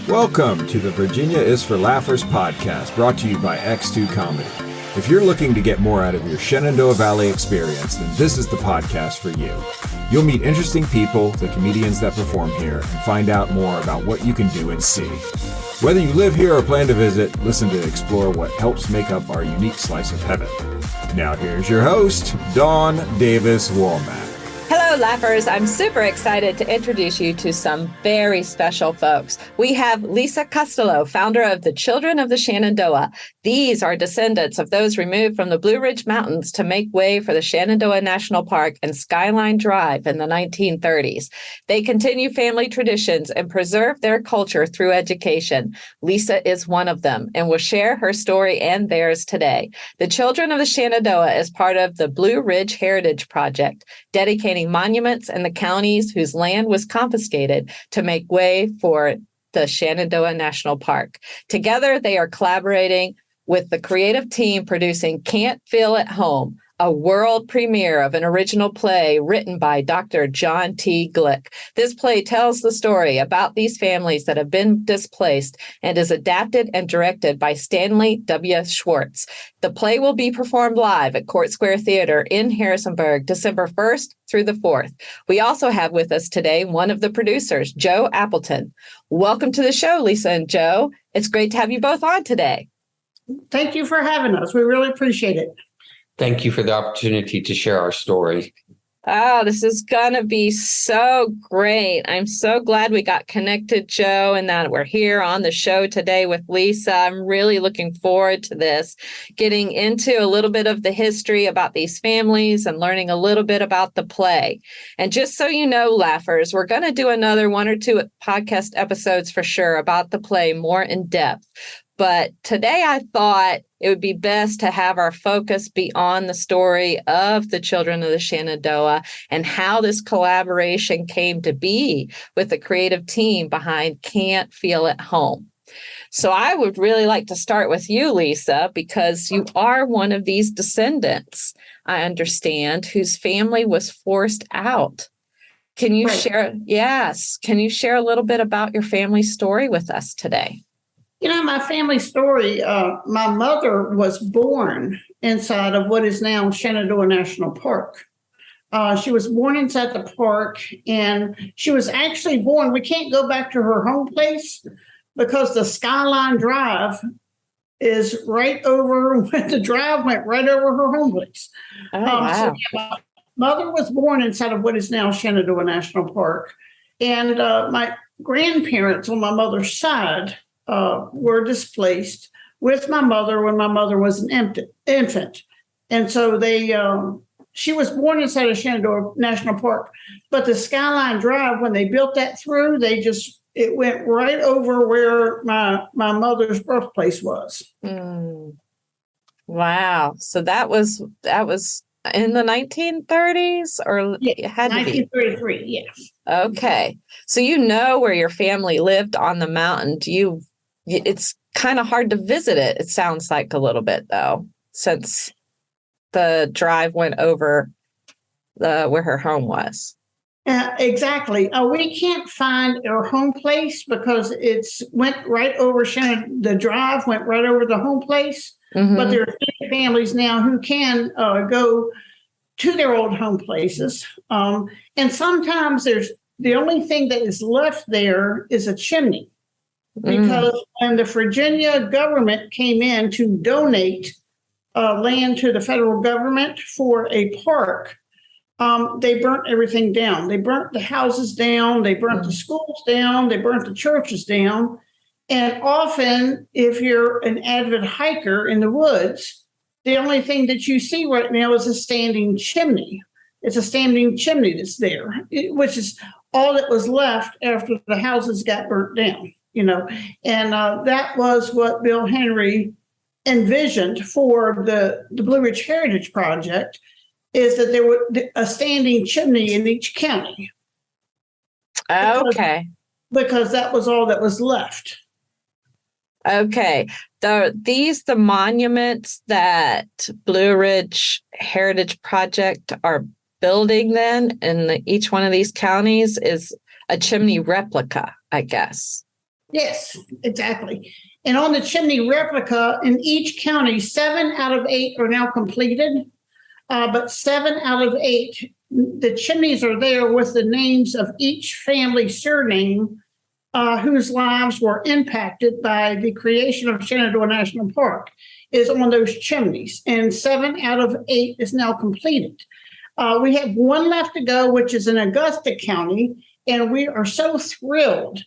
Welcome to the Virginia is for Laughers podcast, brought to you by X2 Comedy. If you're looking to get more out of your Shenandoah Valley experience, then this is the podcast for you. You'll meet interesting people, the comedians that perform here, and find out more about what you can do and see. Whether you live here or plan to visit, listen to explore what helps make up our unique slice of heaven. Now here's your host, Dawn Davis Womack. Hello, Laughers. I'm super excited to introduce you to some very special folks. We have Lisa Custalow, founder of the Children of the Shenandoah. These are descendants of those removed from the Blue Ridge Mountains to make way for the Shenandoah National Park and Skyline Drive in the 1930s. They continue family traditions and preserve their culture through education. Lisa is one of them and will share her story and theirs today. The Children of the Shenandoah is part of the Blue Ridge Heritage Project, dedicating monuments in the counties whose land was confiscated to make way for the Shenandoah National Park. Together, they are collaborating with the creative team producing Can't Feel at Home, a world premiere of an original play written by Dr. John T. Glick. This play tells the story about these families that have been displaced and is adapted and directed by Stanley W. Swartz. The play will be performed live at Court Square Theater in Harrisonburg, December 1st through the 4th. We also have with us today one of the producers, Joe Appleton. Welcome to the show, Lisa and Joe. It's great to have you both on today. Thank you for having us. We really appreciate it. Thank you for the opportunity to share our story. Oh, this is going to be so great. I'm so glad we got connected, Joe, and that we're here on the show today with Lisa. I'm really looking forward to this, getting into a little bit of the history about these families and learning a little bit about the play. And just so you know, Laughers, we're going to do another 1 or 2 podcast episodes for sure about the play more in depth. But today I thought it would be best to have our focus be on the story of the Children of the Shenandoah and how this collaboration came to be with the creative team behind Can't Feel at Home. So I would really like to start with you, Lisa, because you are one of these descendants, I understand, whose family was forced out. Can you share? Yes. Can you share a little bit about your family story with us today? You know, my family story, my mother was born inside of what is now Shenandoah National Park. She was born inside the park, and she was actually born, we can't go back to her home place because the Skyline Drive is right over, the drive went right over her home place. Oh, wow. So my mother was born inside of what is now Shenandoah National Park. And my grandparents on my mother's side were displaced with my mother when my mother was an infant. And so she was born inside of Shenandoah National Park, but the Skyline Drive, when they built that through, it went right over where my mother's birthplace was. Wow. So that was in the 1930s, or yeah, it had to be 1933, yes. Okay. So you know where your family lived on the mountain. It's kind of hard to visit it, it sounds like a little bit, though, since the drive went over where her home was. Exactly. We can't find her home place because went right over the drive went right over the home place. Mm-hmm. But there are families now who can go to their old home places. And sometimes the only thing that is left there is a chimney. Because when the Virginia government came in to donate land to the federal government for a park, they burnt everything down. They burnt the houses down. They burnt the schools down. They burnt the churches down. And often, if you're an avid hiker in the woods, the only thing that you see right now is a standing chimney. It's a standing chimney that's there, which is all that was left after the houses got burnt down. And that was what Bill Henry envisioned for the Blue Ridge Heritage Project, is that there would a standing chimney in each county. Okay. Because that was all that was left. Okay. The monuments that Blue Ridge Heritage Project are building then in each one of these counties is a chimney replica, I guess. Yes, exactly. And on the chimney replica, in each county, 7 out of 8 are now completed. But 7 out of 8, the chimneys are there with the names of each family surname whose lives were impacted by the creation of Shenandoah National Park is on those chimneys. And 7 out of 8 is now completed. We have one left to go, which is in Augusta County. And we are so thrilled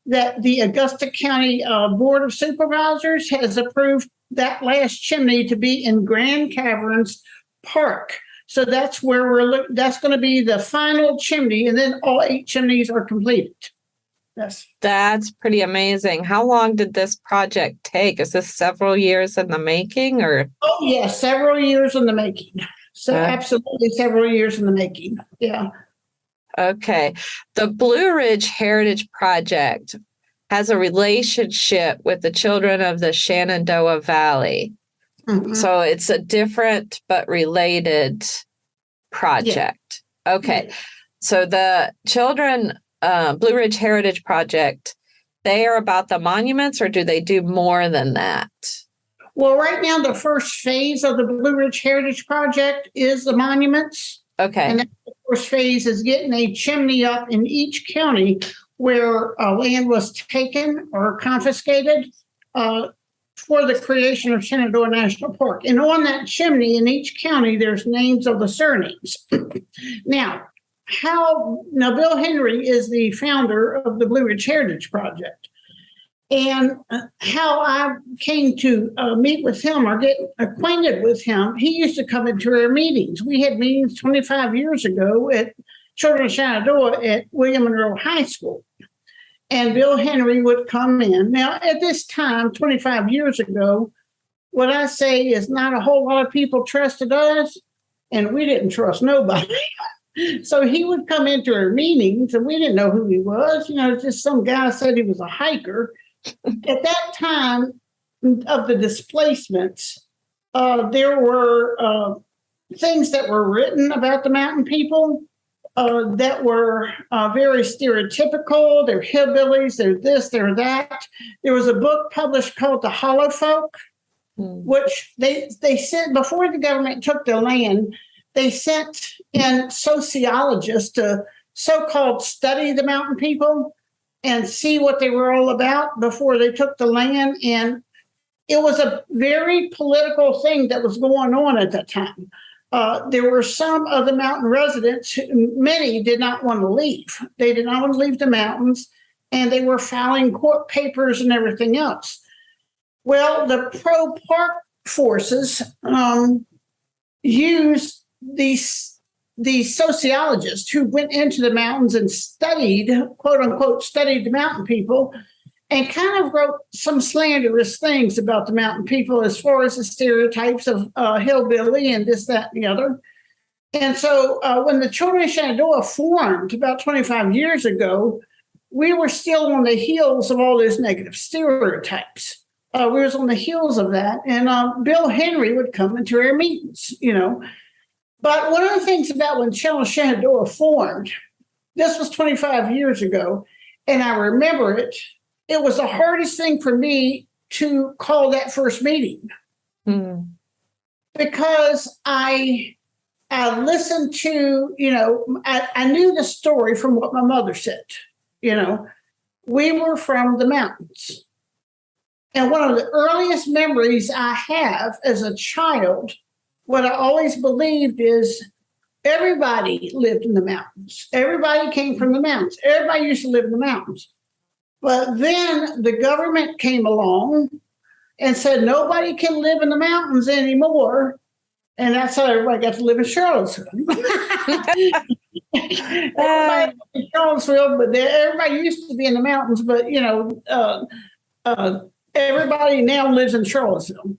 that the Augusta County Board of Supervisors has approved that last chimney to be in Grand Caverns Park. So that's where that's going to be the final chimney, and then all 8 chimneys are completed. Yes. That's pretty amazing. How long did this project take? Is this several years in the making, or? Oh, yeah, several years in the making. So absolutely several years in the making. Yeah. Okay. The Blue Ridge Heritage Project has a relationship with the children of the Shenandoah Valley. Mm-hmm. So it's a different but related project. Yeah. Okay. Yeah. So the children, Blue Ridge Heritage Project, they are about the monuments, or do they do more than that? Well, right now, the first phase of the Blue Ridge Heritage Project is the monuments. Okay. And the first phase is getting a chimney up in each county where land was taken or confiscated for the creation of Shenandoah National Park. And on that chimney in each county, there's names of the surnames. Now, Bill Henry is the founder of the Blue Ridge Heritage Project. And how I came to meet with him or get acquainted with him, he used to come into our meetings. We had meetings 25 years ago at Children of Shenandoah at William Monroe High School. And Bill Henry would come in. Now, at this time, 25 years ago, what I say is not a whole lot of people trusted us, and we didn't trust nobody. So he would come into our meetings, and we didn't know who he was. Just some guy said he was a hiker. At that time of the displacements, there were things that were written about the mountain people that were very stereotypical. They're hillbillies, they're this, they're that. There was a book published called The Hollow Folk, which they sent, before the government took the land, they sent in sociologists to so-called study the mountain people and see what they were all about before they took the land. And it was a very political thing that was going on at that time. There were some of the mountain residents, many did not want to leave. They did not want to leave the mountains, and they were filing court papers and everything else. Well, the pro-park forces used these sociologists who went into the mountains and studied, quote unquote, studied the mountain people, and kind of wrote some slanderous things about the mountain people as far as the stereotypes of hillbilly and this, that, and the other. And so when the Children of Shenandoah formed about 25 years ago, we were still on the heels of all those negative stereotypes. We was on the heels of that. And Bill Henry would come into our meetings, But one of the things about when Children of Shenandoah formed, this was 25 years ago, and I remember it, it was the hardest thing for me to call that first meeting because I listened to, I knew the story from what my mother said. We were from the mountains. And one of the earliest memories I have as a child, what I always believed is everybody lived in the mountains. Everybody came from the mountains. Everybody used to live in the mountains. But then the government came along and said nobody can live in the mountains anymore. And that's how everybody got to live in Charlottesville. Everybody lived in Charlottesville, but everybody used to be in the mountains. But, everybody now lives in Charlottesville.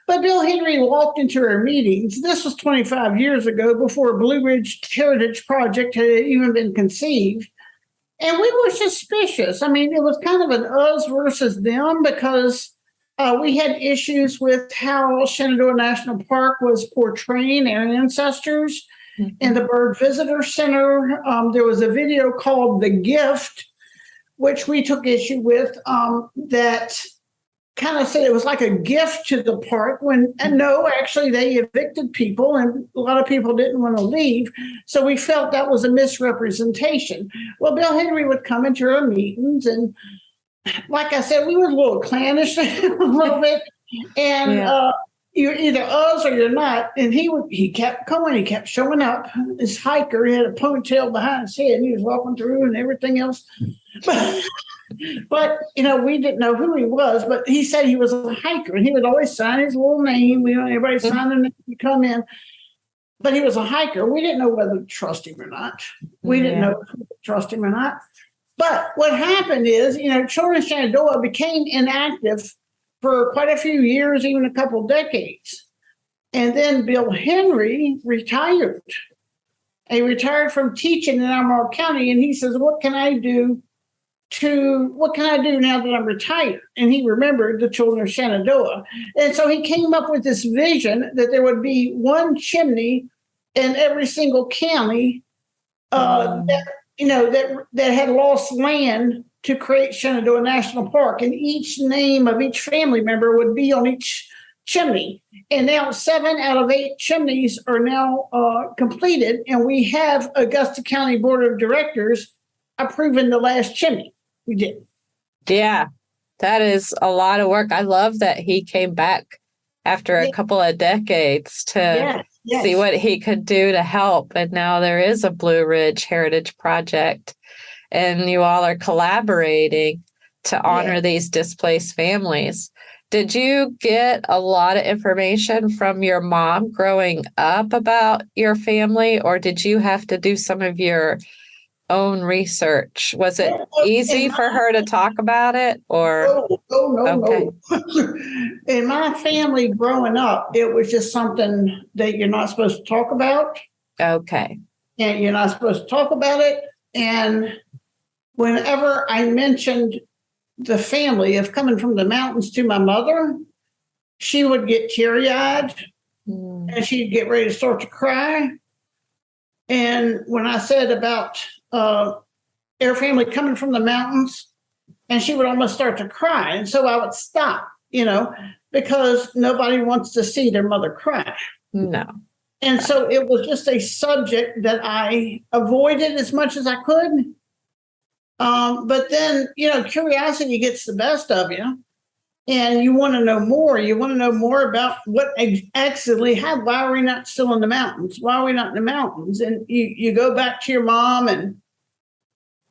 But Bill Henry walked into our meetings. This was 25 years ago, before Blue Ridge Heritage Project had even been conceived. And we were suspicious. I mean, it was kind of an us versus them because we had issues with how Shenandoah National Park was portraying our ancestors in the Bird Visitor Center. There was a video called The Gift, which we took issue with, that kind of said it was like a gift to the park and no, actually they evicted people and a lot of people didn't want to leave. So we felt that was a misrepresentation. Well, Bill Henry would come into our meetings and like I said, we were a little clannish a little bit. And you're either us or you're not. And he kept coming, he kept showing up. This hiker, he had a ponytail behind his head and he was walking through and everything else. But we didn't know who he was, but he said he was a hiker and he would always sign his little name. Everybody signed their name to come in. But he was a hiker. We didn't know whether to trust him or not. We didn't know if we could trust him or not. But what happened is, Children of Shenandoah became inactive for quite a few years, even a couple decades. And then Bill Henry retired. He retired from teaching in Albemarle County, and he says, what can I do now that I'm retired? And he remembered the Children of Shenandoah. And so he came up with this vision that there would be one chimney in every single county that had lost land to create Shenandoah National Park. And each name of each family member would be on each chimney. And now 7 out of 8 chimneys are now completed. And we have Augusta County Board of Directors approving the last chimney. We did. Yeah, that is a lot of work. I love that he came back after a couple of decades to see what he could do to help. And now there is a Blue Ridge Heritage Project, and you all are collaborating to honor these displaced families. Did you get a lot of information from your mom growing up about your family, or did you have to do some of your own research? Was it easy for her to talk about it, or? No. In my family growing up, it was just something that you're not supposed to talk about. Okay. And you're not supposed to talk about it. And whenever I mentioned the family of coming from the mountains to my mother, she would get teary-eyed and she'd get ready to start to cry. And when I said about their family coming from the mountains, and she would almost start to cry. And so I would stop, because nobody wants to see their mother cry. No. And so it was just a subject that I avoided as much as I could. But then, curiosity gets the best of you. And you want to know more. You want to know more about what actually happened. Why are we not still in the mountains? Why are we not in the mountains? And you go back to your mom, and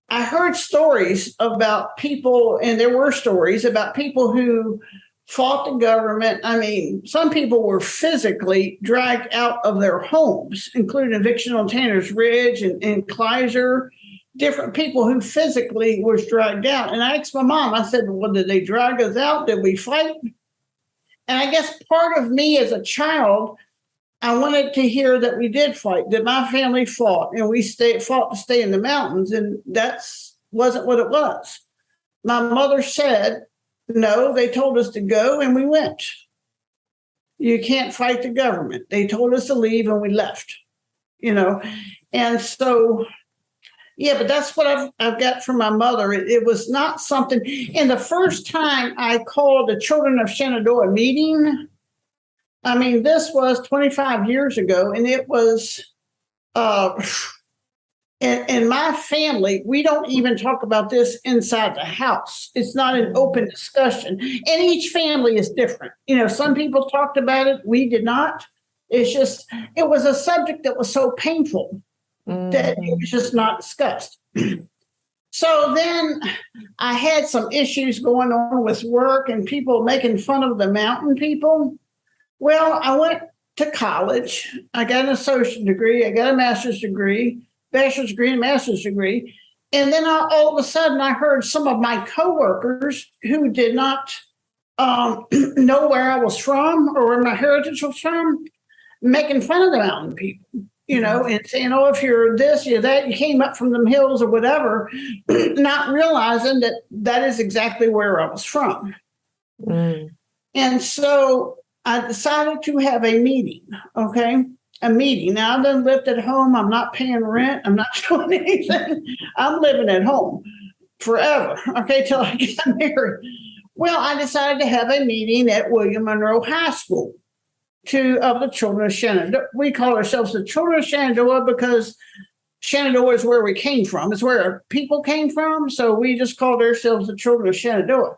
I heard stories about people, and there were stories about people who fought the government. I mean, some people were physically dragged out of their homes, including eviction on Tanner's Ridge and Kleiser. Different people who physically was dragged out. And I asked my mom, I said, well, did they drag us out? Did we fight? And I guess part of me as a child, I wanted to hear that we did fight, that my family fought, and we fought to stay in the mountains. And that wasn't what it was. My mother said, no, they told us to go and we went. You can't fight the government. They told us to leave and we left, And so, but that's what I've got from my mother. It was not something. And the first time I called a Children of Shenandoah meeting, this was 25 years ago, and it was, in my family, we don't even talk about this inside the house. It's not an open discussion. And each family is different. Some people talked about it. We did not. It's just, it was a subject that was so painful that it was just not discussed. So then I had some issues going on with work and people making fun of the mountain people. Well, I went to college. I got an associate degree. I got a master's degree, bachelor's degree, and master's degree. And then all of a sudden I heard some of my coworkers who did not know where I was from or where my heritage was from, making fun of the mountain people. And saying, if you're this, you're that, you came up from them hills or whatever, not realizing that is exactly where I was from. And so I decided to have a meeting, a meeting. Now, I done lived at home. I'm not paying rent. I'm not doing anything. I'm living at home. forever, okay, till I got married. Well, I decided to have a meeting at William Monroe High School of the children of Shenandoah. We call ourselves the children of Shenandoah because Shenandoah is where we came from. It's where our people came from. So we just called ourselves the children of Shenandoah.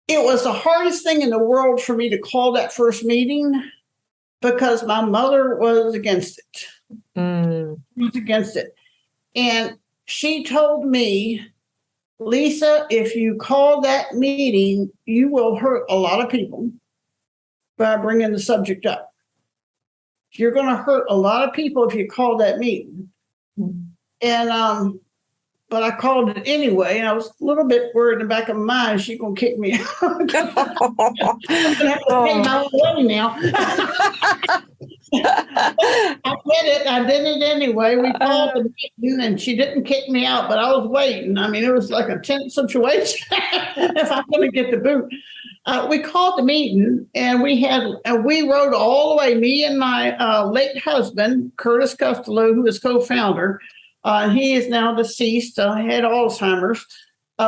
It was the hardest thing in the world for me to call that first meeting because my mother was against it. She was against it. And she told me, Lisa, if you call that meeting, you will hurt a lot of people by bringing the subject up. You're going to hurt a lot of people if you call that meeting. And, but I called it anyway. And I was a little bit worried in the back of my mind, she's going to kick me out. I'm going to have to pay my own way now. I did it anyway. We called the meeting and she didn't kick me out, but I was waiting. I mean, it was like a tense situation if I'm going to get the boot. We called the meeting and we rode all the way, me and my late husband, Curtis Custalow, who is co-founder. He is now deceased, had Alzheimer's.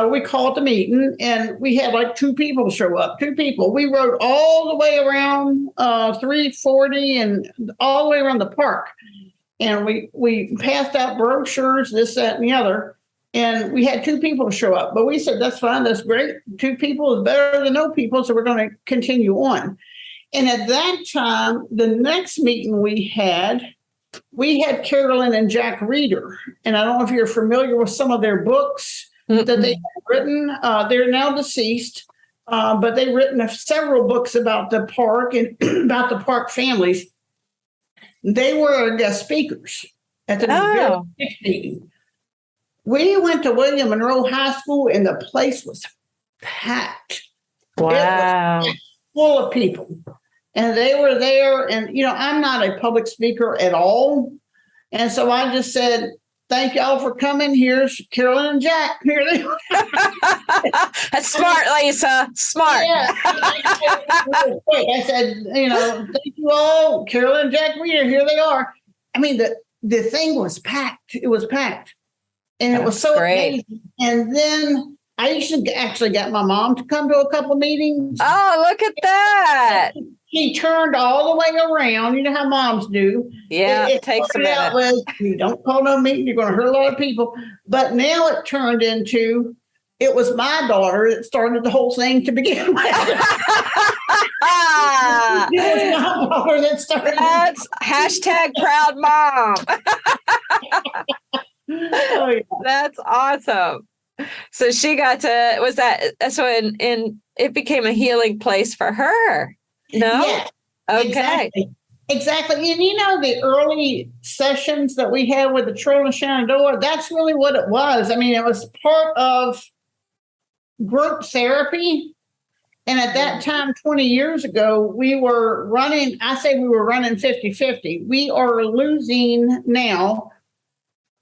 We called the meeting and we had like 2 people show up, 2 people. We rode all the way around 340 and all the way around the park. And we passed out brochures, this, that, and the other. And we had 2 people show up, but we said, that's fine. That's great. 2 people is better than no people. So we're going to continue on. And at that time, the next meeting we had Carolyn and Jack Reeder. And I don't know if you're familiar with some of their books that they have written. They're now deceased, but they've written several books about the park and about the park families. They were guest speakers at the very next meeting. We went to William Monroe High School and the place was packed. Wow. It was full of people. And they were there. And, I'm not a public speaker at all. And so I just said, thank y'all for coming. Here's Carolyn and Jack. Here they are. That's smart, Lisa. Smart. Yeah. I said, thank you all. Carolyn and Jack Reeder, here they are. I mean, the thing was packed. It was packed. And it was so great. amazing. And then I actually got my mom to come to a couple of meetings. Oh, look at that. She turned all the way around. You know how moms do. Yeah, it takes a minute. You don't call no meeting. You're going to hurt a lot of people. But now it turned into, it was my daughter that started the whole thing to begin with. It was my daughter that started. That's hashtag proud mom. Oh, yeah. That's awesome. So she got to, so it became a healing place for her. No? Yeah, okay. Exactly. And the early sessions that we had with the children of Shenandoah, that's really what it was. I mean, it was part of group therapy. And at that time, 20 years ago, we were running 50-50. We are losing now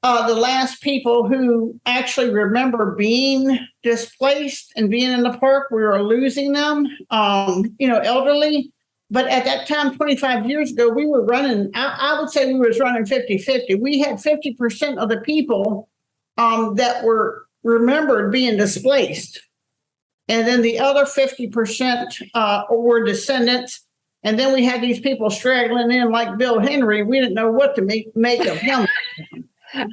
the last people who actually remember being displaced and being in the park. We were losing them, elderly. But at that time, 25 years ago, we were running, I would say we was running 50-50. We had 50% of the people that were remembered being displaced. And then the other 50% were descendants. And then we had these people straggling in like Bill Henry. We didn't know what to make of him.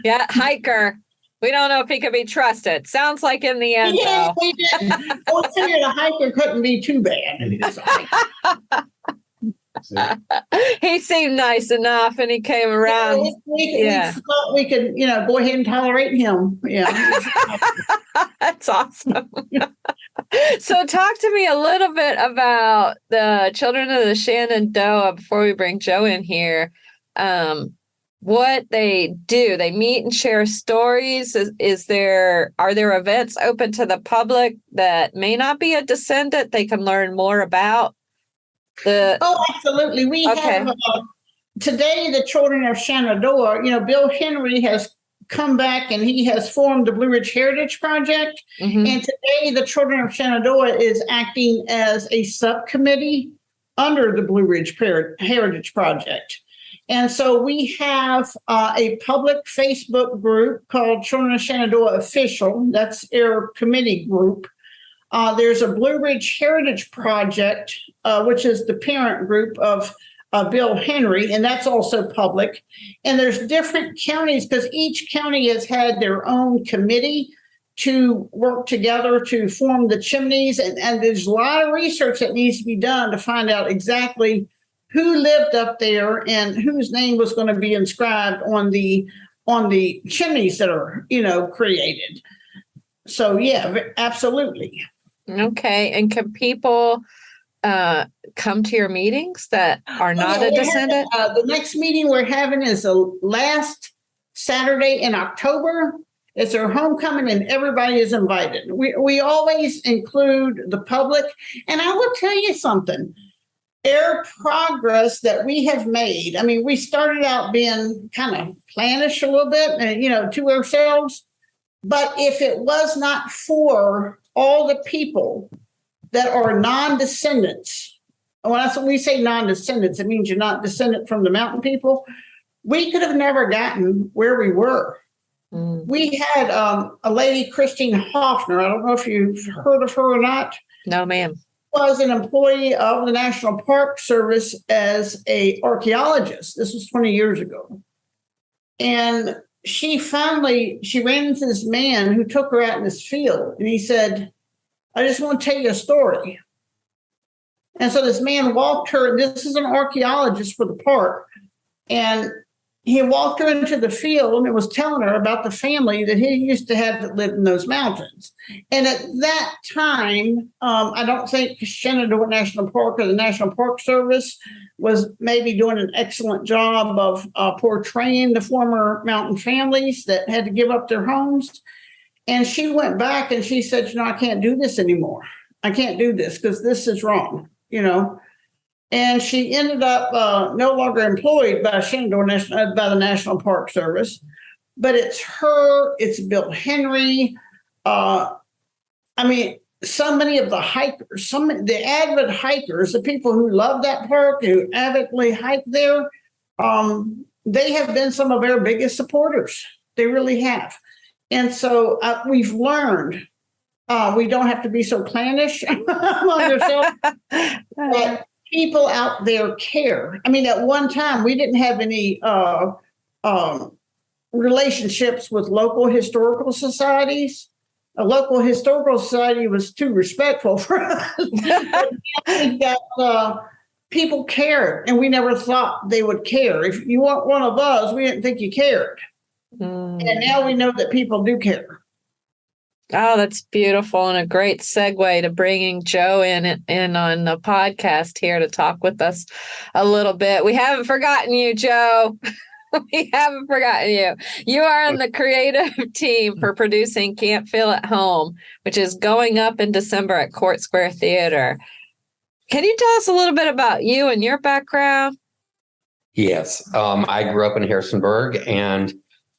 Yeah, hiker. We don't know if he could be trusted. Sounds like in the end, though. We didn't. We figured a hiker couldn't be too bad. He seemed nice enough, and he came around. We thought we could, go ahead and tolerate him. Yeah, that's awesome. So, talk to me a little bit about the Children of the Shenandoah before we bring Joe in here. What they do? They meet and share stories. Are there events open to the public that may not be a descendant? They can learn more about. Absolutely. We have today the Children of Shenandoah. Bill Henry has come back and he has formed the Blue Ridge Heritage Project. Mm-hmm. And today the Children of Shenandoah is acting as a subcommittee under the Blue Ridge Heritage Project. And so we have a public Facebook group called Children of Shenandoah Official. That's our committee group. There's a Blue Ridge Heritage Project, which is the parent group of Bill Henry, and that's also public. And there's different counties because each county has had their own committee to work together to form the chimneys. And there's a lot of research that needs to be done to find out exactly who lived up there and whose name was going to be inscribed on the chimneys that are, created. So, yeah, absolutely. Okay. And can people come to your meetings that are not a descendant? The next meeting we're having is the last Saturday in October. It's our homecoming and everybody is invited. We always include the public. And I will tell you something. Our progress that we have made, I mean, we started out being kind of clannish a little bit, to ourselves. But if it was not for all the people that are non-descendants, when we say non-descendants, it means you're not descendant from the mountain people, we could have never gotten where we were. Mm. We had a lady, Christine Hoffner. I don't know if you've heard of her or not. No, ma'am. Was an employee of the National Park Service as an archaeologist. This was 20 years ago. And she ran into this man who took her out in this field. And he said, I just want to tell you a story. And so this man walked her, this is an archaeologist for the park. And he walked her into the field and was telling her about the family that he used to have that lived in those mountains. And at that time, I don't think Shenandoah National Park or the National Park Service was maybe doing an excellent job of portraying the former mountain families that had to give up their homes. And she went back and she said, I can't do this anymore. I can't do this because this is wrong, And she ended up no longer employed by by the National Park Service. But it's her, it's Bill Henry. So many of the hikers, the avid hikers, the people who love that park, who avidly hike there, they have been some of our biggest supporters. They really have. And so we've learned we don't have to be so clannish among ourselves. But people out there care. I mean, at one time, we didn't have any relationships with local historical societies. A local historical society was too respectful for us. People cared, and we never thought they would care. If you weren't one of us, we didn't think you cared. Mm. And now we know that people do care. Oh, that's beautiful, and a great segue to bringing Joe in on the podcast here to talk with us a little bit. We haven't forgotten you, Joe. We haven't forgotten you. You are on the creative team for producing Can't Feel at Home, which is going up in December at Court Square Theater. Can you tell us a little bit about you and your background? Yes. I grew up in Harrisonburg and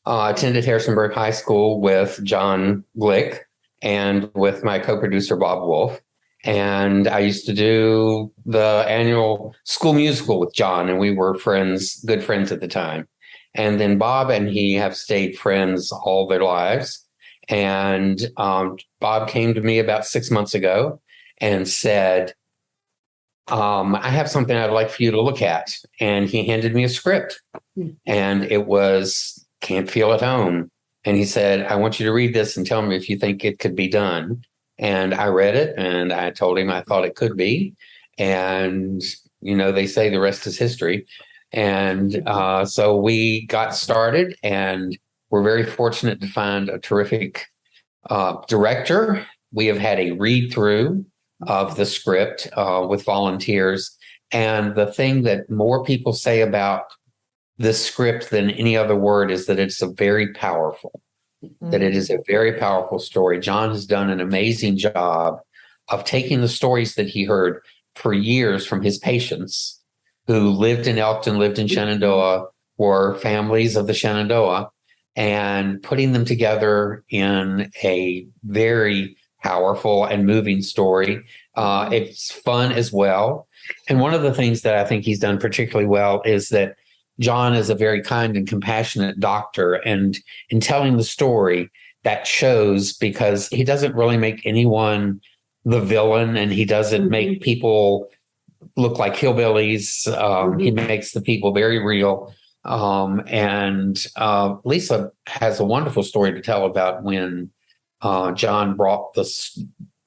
attended Harrisonburg High School with John Glick and with my co-producer, Bob Wolf. And I used to do the annual school musical with John, and we were friends, good friends at the time. And then Bob and he have stayed friends all their lives. And Bob came to me about 6 months ago and said, I have something I'd like for you to look at. And he handed me a script, and it was Can't Feel at Home. And he said, I want you to read this and tell me if you think it could be done. And I read it, and I told him I thought it could be. And, they say the rest is history. And so we got started, and we're very fortunate to find a terrific director. We have had a read through of the script with volunteers. And the thing that more people say about this script than any other word is that it's very powerful, that it is a very powerful story. John has done an amazing job of taking the stories that he heard for years from his patients who lived in Elkton, lived in Shenandoah, were families of the Shenandoah, and putting them together in a very powerful and moving story. It's fun as well. And one of the things that I think he's done particularly well is that John is a very kind and compassionate doctor. And in telling the story, that shows, because he doesn't really make anyone the villain, and he doesn't make people look like hillbillies. He makes the people very real. And Lisa has a wonderful story to tell about when John brought the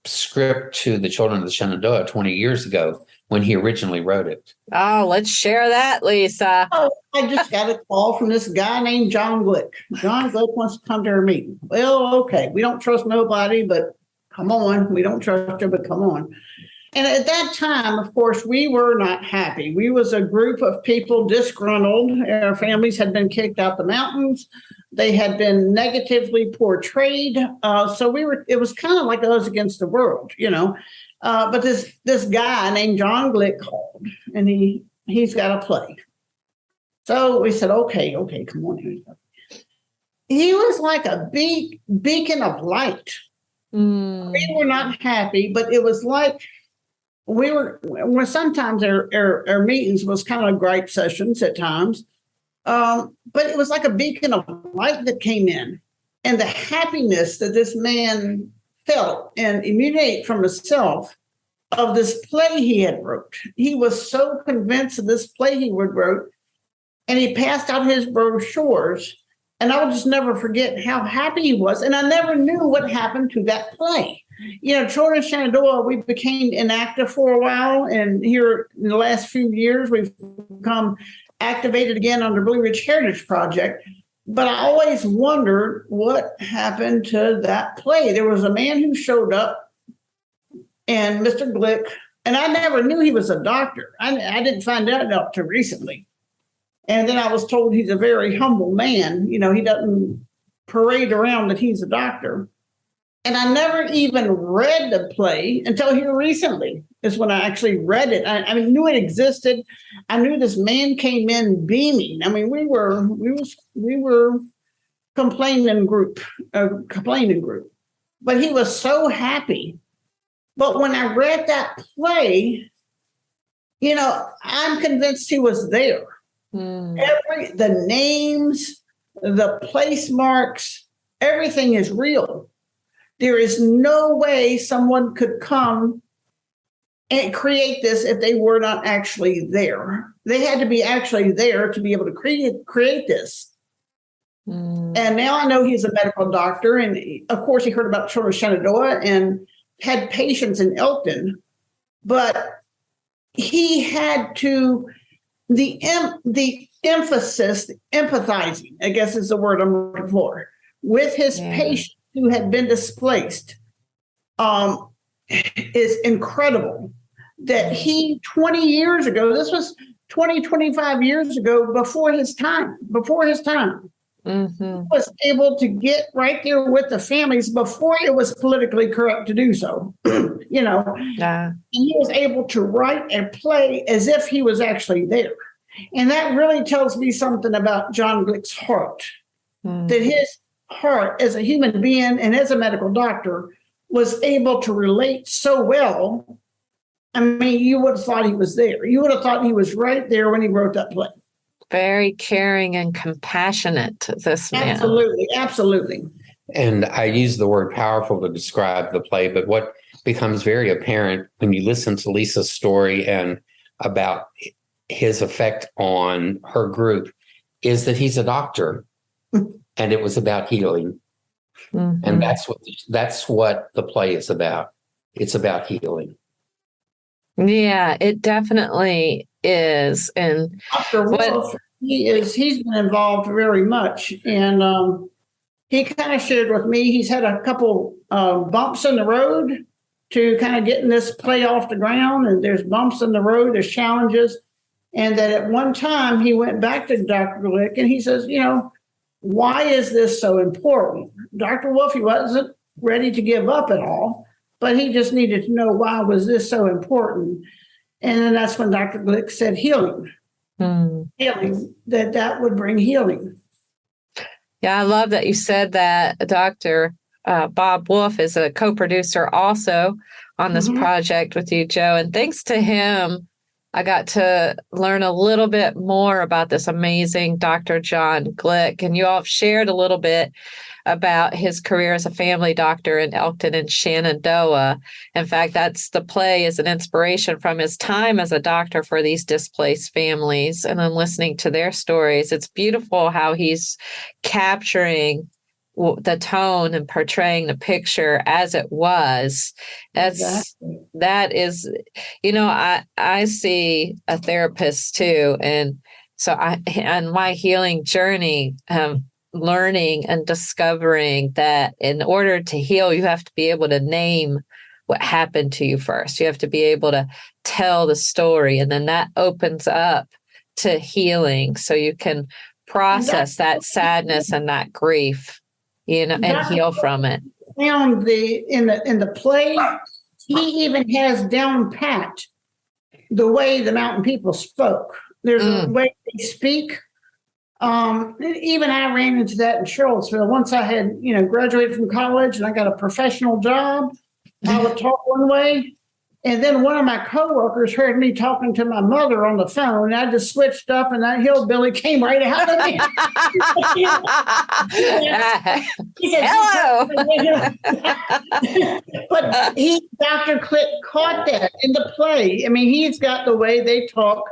script to the Children of the Shenandoah 20 years ago, when he originally wrote it. Oh, let's share that, Lisa. Oh, I just got a call from this guy named John Glick. John Glick wants to come to our meeting. Well, okay, we don't trust nobody, but come on. We don't trust you, but come on. And at that time, of course, we were not happy. We was a group of people disgruntled. Our families had been kicked out the mountains. They had been negatively portrayed. So it was kind of like us against the world, you know. But this guy named John Glick called, and he's got a play. So we said, okay, come on. He was like a beacon of light. We were not happy, but it was like sometimes our meetings was kind of gripe sessions at times. But it was like a beacon of light that came in, and the happiness that this man felt and emanate from himself of this play he had wrote. He was so convinced of this play he wrote, and he passed out his brochures, and I will just never forget how happy he was. And I never knew what happened to that play. You know, Children of Shenandoah, we became inactive for a while, and here in the last few years, we've become activated again under Blue Ridge Heritage Project. But I always wondered what happened to that play. There was a man who showed up, and Mr. Glick, and I never knew he was a doctor. I didn't find that out till recently. And then I was told he's a very humble man. You know, he doesn't parade around that he's a doctor. And I never even read the play until here recently is when I actually read it. I knew it existed. I knew this man came in beaming. I mean, we were complaining group, but he was so happy. But when I read that play, you know, I'm convinced he was there. The names, the place marks, everything is real. There is no way someone could come and create this if they were not actually there. They had to be actually there to be able to create this. And now I know he's a medical doctor. And of course, he heard about Children of Shenandoah and had patients in Elkton. But he had to, the emphasis, empathizing, I guess is the word I'm looking for, with his patient who had been displaced, is incredible. That he, 20 years ago, this was 25 years ago, before his time, was able to get right there with the families before it was politically correct to do so, you know. And he was able to write and play as if he was actually there. And that really tells me something about John Glick's heart, that his heart as a human being and as a medical doctor was able to relate so well. I mean, you would have thought he was there. You would have thought he was right there when he wrote that play. Very caring and compassionate, this man. Absolutely. And I use the word powerful to describe the play, but what becomes very apparent when you listen to Lisa's story and about his effect on her group is that he's a doctor. And it was about healing. And that's what the play is about. It's about healing. Yeah, it definitely is. And Dr. Wolf, he's been involved very much. And he kind of shared with me, he's had a couple bumps in the road to kind of getting this play off the ground. And there's bumps in the road, there's challenges. And that at one time he went back to Dr. Glick and he says, you know, why is this so important? Dr. Wolf, he wasn't ready to give up at all, but he just needed to know why was this so important. And then that's when Dr. Glick said healing, healing, that would bring healing. Yeah, I love that you said that. Dr. Bob Wolf is a co-producer also on this project with you, Joe. And thanks to him, I got to learn a little bit more about this amazing Dr. John Glick. And you all have shared a little bit about his career as a family doctor in Elkton and Shenandoah. In fact, that's the play is an inspiration from his time as a doctor for these displaced families. And then listening to their stories, it's beautiful how he's capturing the tone and portraying the picture as it was. That is, I see a therapist too. And so on my healing journey, learning and discovering that in order to heal, you have to be able to name what happened to you first. You have to be able to tell the story, and then that opens up to healing so you can process that sadness and that grief, and heal from it. Found in the play, he even has down pat the way the mountain people spoke. There's a way they speak. Even I ran into that in Charlottesville. Once I had, graduated from college and I got a professional job, I would talk one way. And then one of my coworkers heard me talking to my mother on the phone. And I just switched up and that hillbilly came right out of me. He said, hello. But Dr. Click caught that in the play. I mean, he's got the way they talk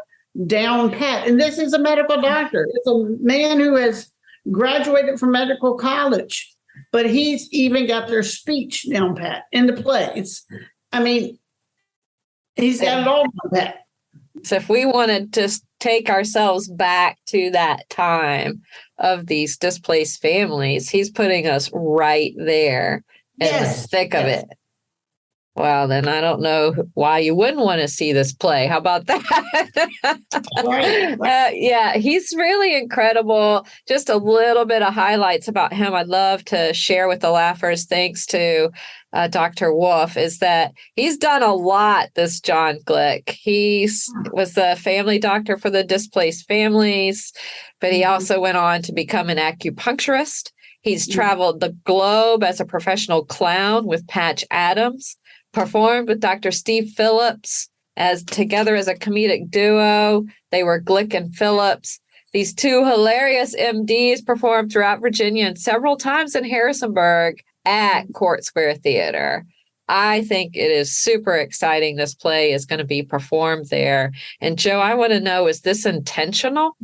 down pat. And this is a medical doctor. It's a man who has graduated from medical college, but he's even got their speech down pat in the play. He's got it all down pat. So if we wanted to take ourselves back to that time of these displaced families, he's putting us right there in the thick of it. Well, then I don't know why you wouldn't want to see this play. How about that? He's really incredible. Just a little bit of highlights about him I'd love to share with the laughers, thanks to Dr. Wolf, is that he's done a lot, this John Glick. He was the family doctor for the displaced families, but he also went on to become an acupuncturist. He's traveled the globe as a professional clown with Patch Adams, performed with Dr. Steve Phillips together as a comedic duo. They were Glick and Phillips. These two hilarious MDs performed throughout Virginia and several times in Harrisonburg at Court Square Theater. I think it is super exciting. This play is going to be performed there. And Joe, I want to know, is this intentional?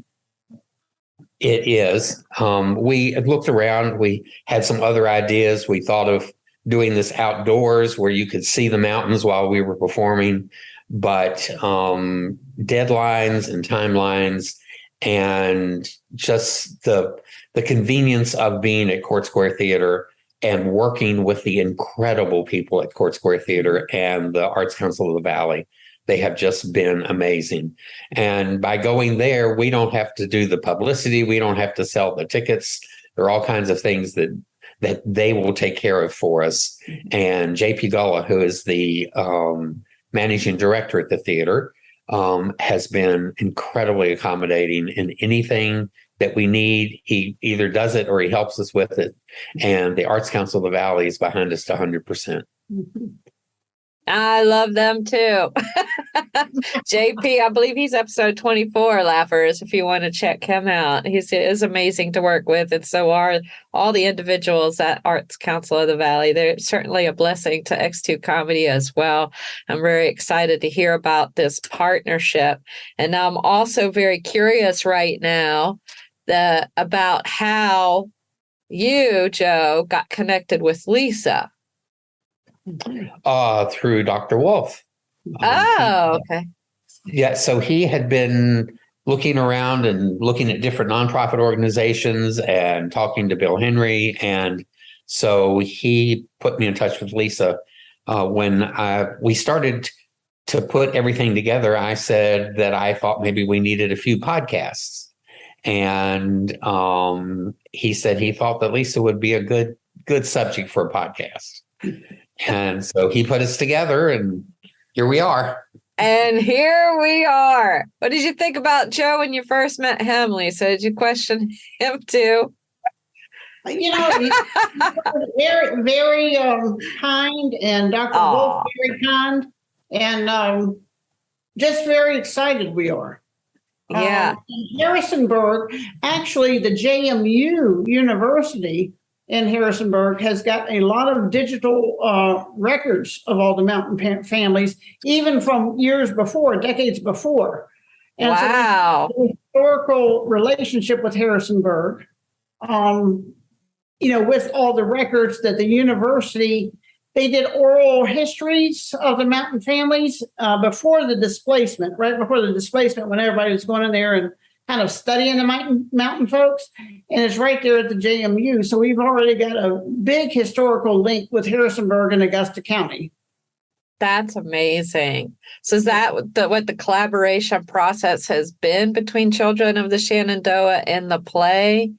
It is. We looked around. We had some other ideas. We thought of doing this outdoors where you could see the mountains while we were performing, but deadlines and timelines and just the convenience of being at Court Square Theater and working with the incredible people at Court Square Theater and the Arts Council of the Valley. They have just been amazing. And by going there, we don't have to do the publicity. We don't have to sell the tickets. There are all kinds of things that they will take care of for us. And JP Gullah, who is the managing director at the theater, has been incredibly accommodating in anything that we need. He either does it or he helps us with it. And the Arts Council of the Valley is behind us to 100%. I love them too. JP, I believe he's episode 24, Laughers, if you want to check him out. He is amazing to work with, and so are all the individuals at Arts Council of the Valley. They're certainly a blessing to X2 Comedy as well. I'm very excited to hear about this partnership. And I'm also very curious right now about how you, Joe, got connected with Lisa. Through Dr. Wolf. Okay. Yeah, so he had been looking around and looking at different nonprofit organizations and talking to Bill Henry. And so he put me in touch with Lisa. When we started to put everything together, I said that I thought maybe we needed a few podcasts. And he said he thought that Lisa would be a good subject for a podcast. And so he put us together, and here we are. And here we are. What did you think about Joe when you first met him, Lisa? Did you question him too? He's very, very kind, and Dr. Wolf very kind, and just very excited we are. Yeah. In Harrisonburg, actually, the JMU University in Harrisonburg has got a lot of digital records of all the mountain families, even from years before, decades before. And wow. So a historical relationship with Harrisonburg, with all the records that the university, they did oral histories of the mountain families before the displacement, right before the displacement, when everybody was going in there and kind of studying the mountain folks. And it's right there at the JMU. So we've already got a big historical link with Harrisonburg and Augusta County. That's amazing. So is that what the collaboration process has been between Children of the Shenandoah and the play?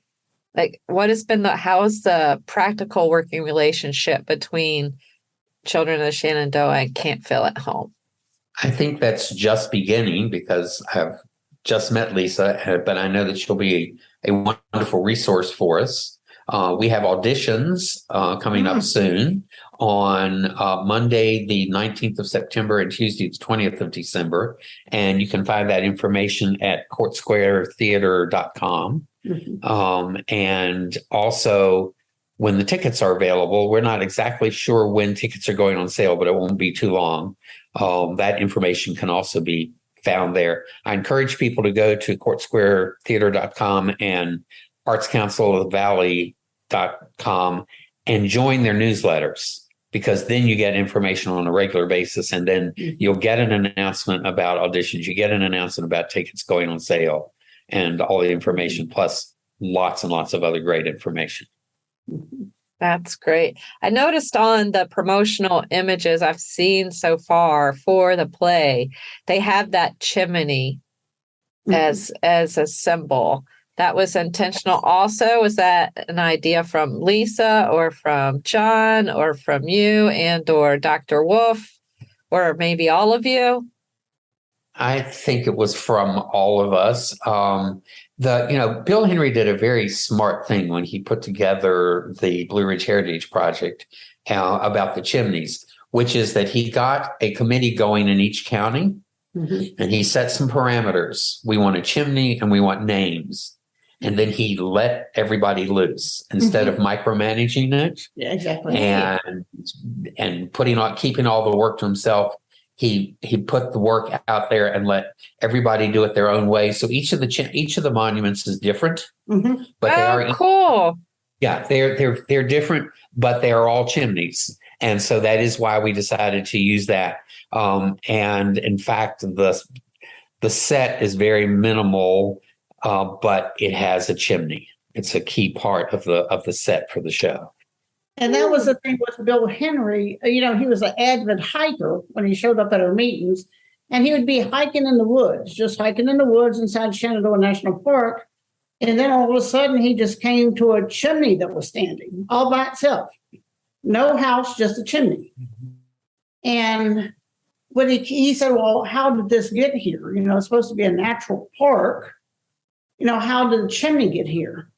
Like, how is the practical working relationship between Children of the Shenandoah and Can't Feel at Home? I think that's just beginning because I've just met Lisa, but I know that she'll be a wonderful resource for us. We have auditions coming up soon on Monday, the 19th of September and Tuesday, the 20th of December. And you can find that information at courtsquaretheater.com. And also, when the tickets are available, we're not exactly sure when tickets are going on sale, but it won't be too long. That information can also be found there. I encourage people to go to courtsquaretheater.com and artscouncilofthevalley.com and join their newsletters, because then you get information on a regular basis, and then you'll get an announcement about auditions. You get an announcement about tickets going on sale and all the information, plus lots and lots of other great information. That's great. I noticed on the promotional images I've seen so far for the play, they have that chimney as a symbol. That was intentional also. Was that an idea from Lisa or from John or from you or Dr. Wolf or maybe all of you? I think it was from all of us. Bill Henry did a very smart thing when he put together the Blue Ridge Heritage Project about the chimneys, which is that he got a committee going in each county, and he set some parameters. We want a chimney and we want names. And then he let everybody loose instead of micromanaging it. Yeah, exactly. And keeping all the work to himself. He put the work out there and let everybody do it their own way. So each of the monuments is different, but they are cool. Yeah, they're different, but they are all chimneys, and so that is why we decided to use that. And in fact, the set is very minimal, but it has a chimney. It's a key part of the set for the show. And that was the thing with Bill Henry. He was an avid hiker when he showed up at our meetings, and he would be hiking in the woods, just hiking in the woods inside Shenandoah National Park. And then all of a sudden, he just came to a chimney that was standing all by itself. No house, just a chimney. And when he said, well, how did this get here? It's supposed to be a natural park. How did the chimney get here?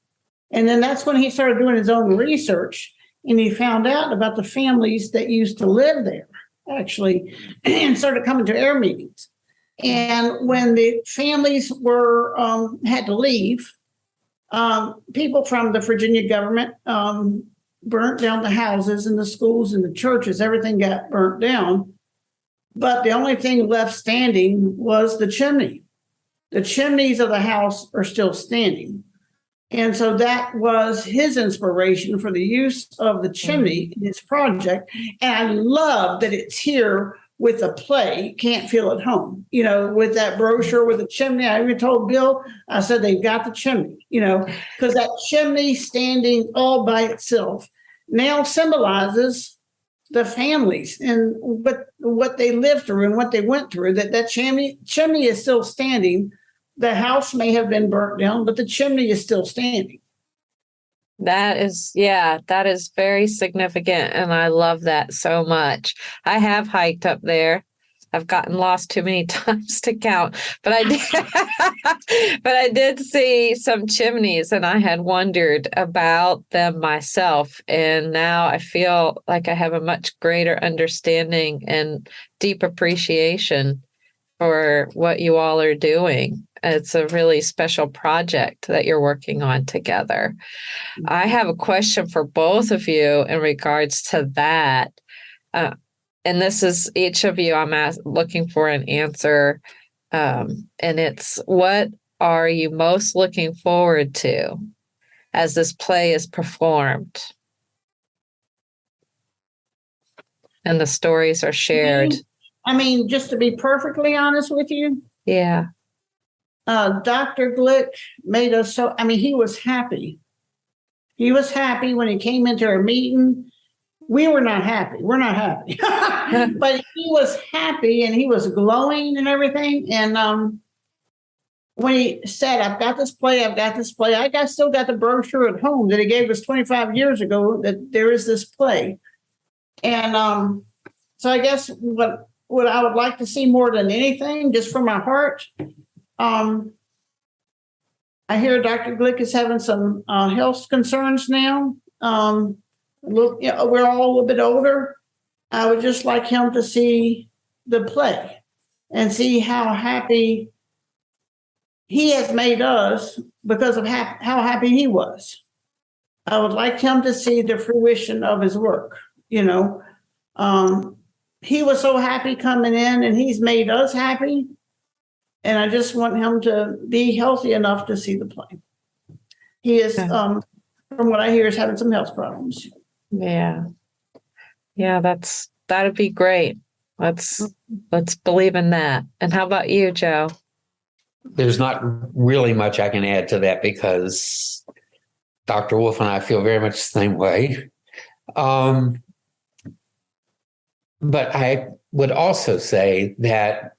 And then that's when he started doing his own research. And he found out about the families that used to live there, actually, and started coming to our meetings. And when the families had to leave, people from the Virginia government burnt down the houses and the schools and the churches. Everything got burnt down. But the only thing left standing was the chimney. The chimneys of the house are still standing. And so that was his inspiration for the use of the chimney in his project. And I love that it's here with a play, Can't Feel at Home, with that brochure with the chimney. I even told Bill, I said, they've got the chimney, because that chimney standing all by itself now symbolizes the families and what they lived through and what they went through, that chimney is still standing. The house may have been burnt down, but the chimney is still standing. That is very significant. And I love that so much. I have hiked up there. I've gotten lost too many times to count, but I did see some chimneys, and I had wondered about them myself. And now I feel like I have a much greater understanding and deep appreciation for what you all are doing. It's a really special project that you're working on together. I have a question for both of you in regards to that. And this is each of you, I'm looking for an answer. And it's, what are you most looking forward to as this play is performed and the stories are shared? I mean, just to be perfectly honest with you. Yeah. Dr. Glick made us so, I mean, he was happy. He was happy when he came into our meeting. We were not happy. We're not happy. But he was happy and he was glowing and everything. And when he said, I've got this play, I still got the brochure at home that he gave us 25 years ago that there is this play. And so I guess what I would like to see more than anything, just from my heart, I hear Dr. Glick is having some health concerns now. Look, you know, we're all a little bit older. I would just like him to see the play and see how happy he has made us because of how happy he was. I would like him to see the fruition of his work. You know, he was so happy coming in and he's made us happy. And I just want him to be healthy enough to see the play. He is, from what I hear, is having some health problems. Yeah. Yeah, that'd be great. Let's believe in that. And how about you, Joe? There's not really much I can add to that because Dr. Wolf and I feel very much the same way. But I would also say that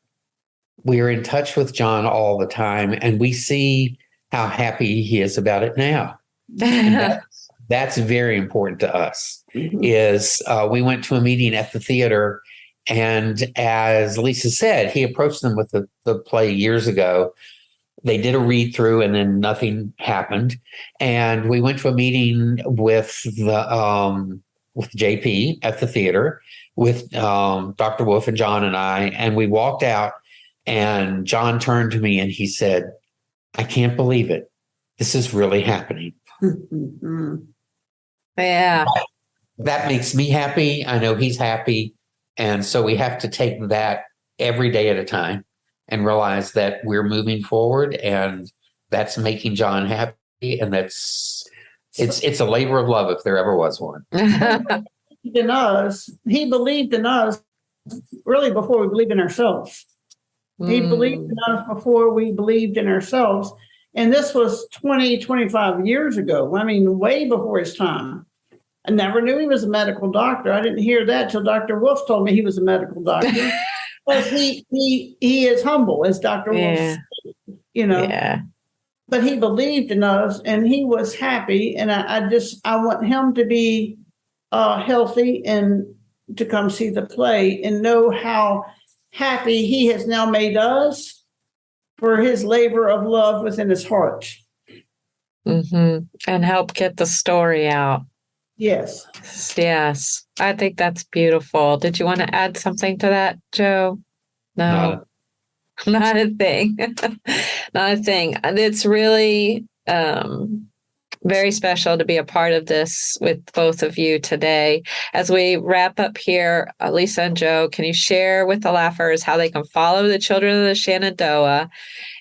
we are in touch with John all the time, and we see how happy he is about it now. That's very important to us. Is we went to a meeting at the theater, and as Lisa said, he approached them with the play years ago. They did a read through, and then nothing happened. And we went to a meeting with JP at the theater with Dr. Wolf and John and I, and we walked out. And John turned to me and he said, I can't believe it. This is really happening. Yeah. That makes me happy. I know he's happy. And so we have to take that every day at a time and realize that we're moving forward, and that's making John happy. And it's a labor of love if there ever was one. He believed in us really before we believed in ourselves. He believed in us before we believed in ourselves. And this was 20, 25 years ago. I mean, way before his time. I never knew he was a medical doctor. I didn't hear that till Dr. Wolf told me he was a medical doctor. But he is humble, as Dr. Wolf said, you know. Yeah. But he believed in us and he was happy. And I want him to be healthy and to come see the play and know how happy he has now made us for his labor of love within his heart. And help get the story out. Yes. Yes. I think that's beautiful. Did you want to add something to that, Joe? No, not a thing. Not a thing. It's really very special to be a part of this with both of you today. As we wrap up here, Lisa and Joe, can you share with the Laughers how they can follow the Children of the Shenandoah?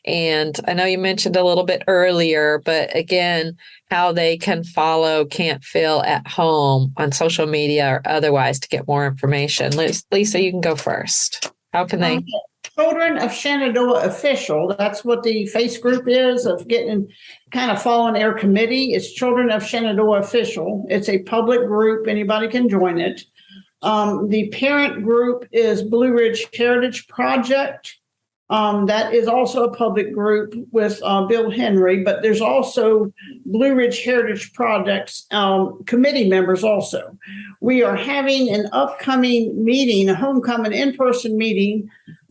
And I know you mentioned a little bit earlier, but again, how they can follow Can't Feel at Home on social media or otherwise to get more information. Lisa, you can go first. How can they? Children of Shenandoah Official. That's what the face group is of getting kind of following their committee. It's Children of Shenandoah Official. It's a public group. Anybody can join it. The parent group is Blue Ridge Heritage Project. That is also a public group with Bill Henry, but there's also Blue Ridge Heritage Projects committee members also. We are having an upcoming meeting, a homecoming in-person meeting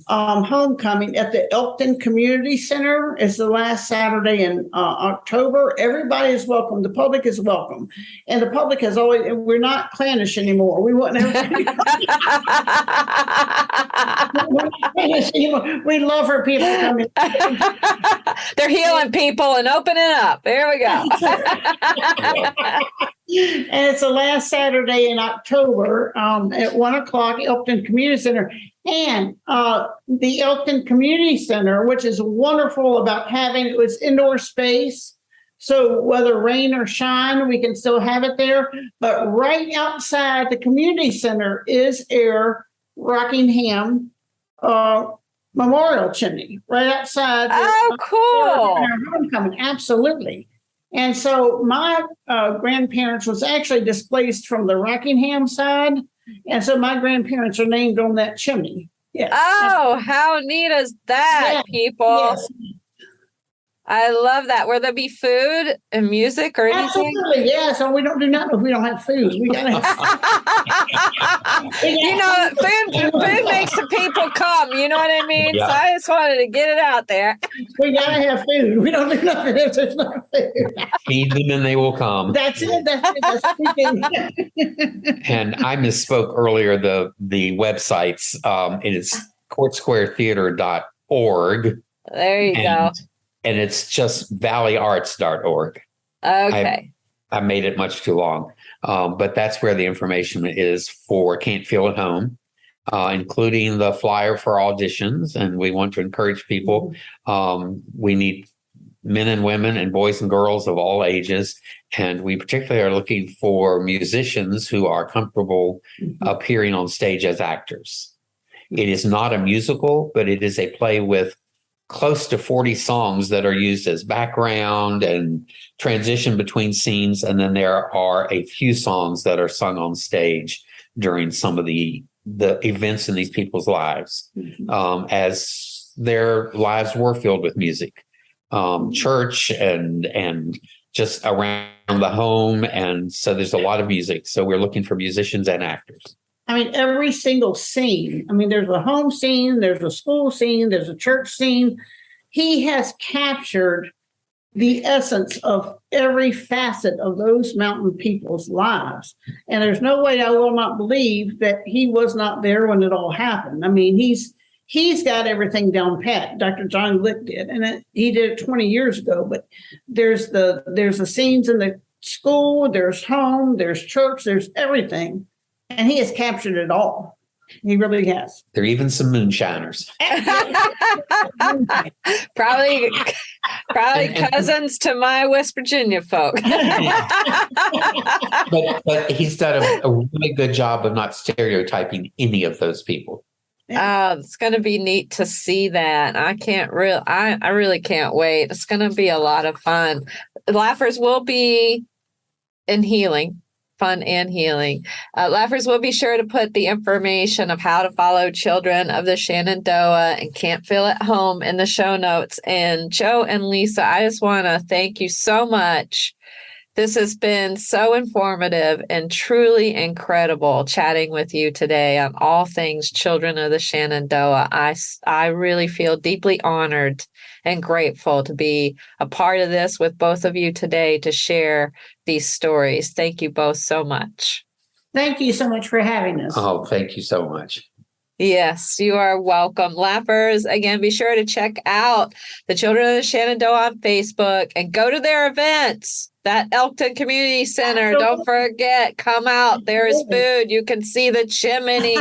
homecoming at the Elkton Community Center. It's the last Saturday in October. Everybody is welcome. The public is welcome. And the public has always, we're not clannish anymore. We wouldn't have. We're not clannish anymore. We love for people to come in. They're healing people and opening up. There we go. And it's the last Saturday in October at 1:00, Elkton Community Center. And the Elkton Community Center, which is wonderful about having it's indoor space. So whether rain or shine, we can still have it there. But right outside the community center is Rockingham Memorial Chimney, right outside. Cool. Our homecoming, absolutely. And so my grandparents was actually displaced from the Rockingham side. And so my grandparents are named on that chimney. Yes. Oh, how neat is that, people? Yes. I love that. Will there be food and music or anything? Absolutely, yeah. So we don't do nothing if we don't have food. We gotta have food makes the people come. You know what I mean? Yeah. So I just wanted to get it out there. we gotta have food. We don't do nothing if there's no food. Feed them and they will come. That's it. That's it. And I misspoke earlier. The websites, it is courtsquaretheater.org. There you go. And it's just valleyarts.org. Okay. I made it much too long. But that's where the information is for Can't Feel at Home, including the flyer for auditions. And we want to encourage people. We need men and women and boys and girls of all ages. And we particularly are looking for musicians who are comfortable appearing on stage as actors. It is not a musical, but it is a play with close to 40 songs that are used as background and transition between scenes. And then there are a few songs that are sung on stage during some of the events in these people's lives, as their lives were filled with music, church and just around the home. And so there's a lot of music. So we're looking for musicians and actors. I mean, every single scene. I mean, there's a home scene, there's a school scene, there's a church scene. He has captured the essence of every facet of those mountain people's lives. And there's no way I will not believe that he was not there when it all happened. I mean, he's got everything down pat. Dr. John Glick did, and he did it 20 years ago. But there's the scenes in the school, there's home, there's church, there's everything. And he has captured it all. He really has. There are even some moonshiners. Probably cousins to my West Virginia folk. but he's done a really good job of not stereotyping any of those people. It's going to be neat to see that. I really can't wait. It's going to be a lot of fun. Laughers will be in healing. Fun and healing. Laughers will be sure to put the information of how to follow Children of the Shenandoah and Can't Feel at Home in the show notes. And Joe and Lisa, I just want to thank you so much. This has been so informative and truly incredible chatting with you today on all things Children of the Shenandoah. I really feel deeply honored and grateful to be a part of this with both of you today to share these stories. Thank you both so much. Thank you so much for having us. Oh, thank you so much. Yes, you are welcome. Laughers, again, be sure to check out the Children of the Shenandoah on Facebook and go to their events. That Elkton Community Center, don't forget, come out. There is food. You can see the chimney.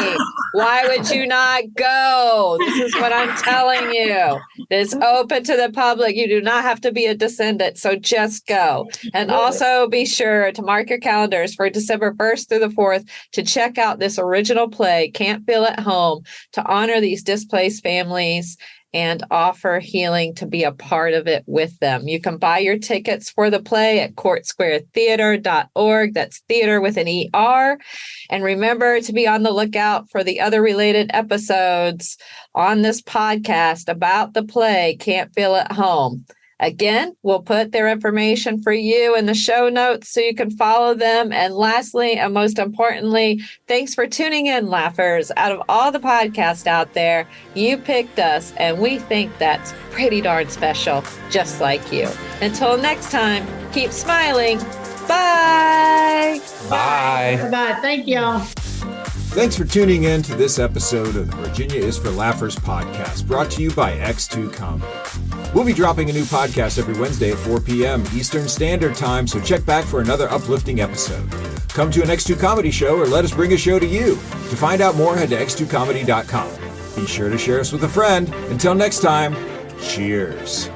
Why would you not go? This is what I'm telling you. It's open to the public. You do not have to be a descendant, so just go. And also be sure to mark your calendars for December 1st through the 4th to check out this original play, Can't Feel at Home, to honor these displaced families and offer healing to be a part of it with them. You can buy your tickets for the play at courtsquaretheater.org. That's theater with an ER. And remember to be on the lookout for the other related episodes on this podcast about the play Can't Feel at Home. Again, we'll put their information for you in the show notes so you can follow them. And lastly, and most importantly, thanks for tuning in, Laughers. Out of all the podcasts out there, you picked us, and we think that's pretty darn special, just like you. Until next time, keep smiling. Bye. Bye. Bye. Thank y'all. Thanks for tuning in to this episode of the Virginia is for Laughers podcast, brought to you by X2 Comedy. We'll be dropping a new podcast every Wednesday at 4 p.m. Eastern Standard Time, so check back for another uplifting episode. Come to an X2 Comedy show or let us bring a show to you. To find out more, head to x2comedy.com. Be sure to share us with a friend. Until next time, cheers.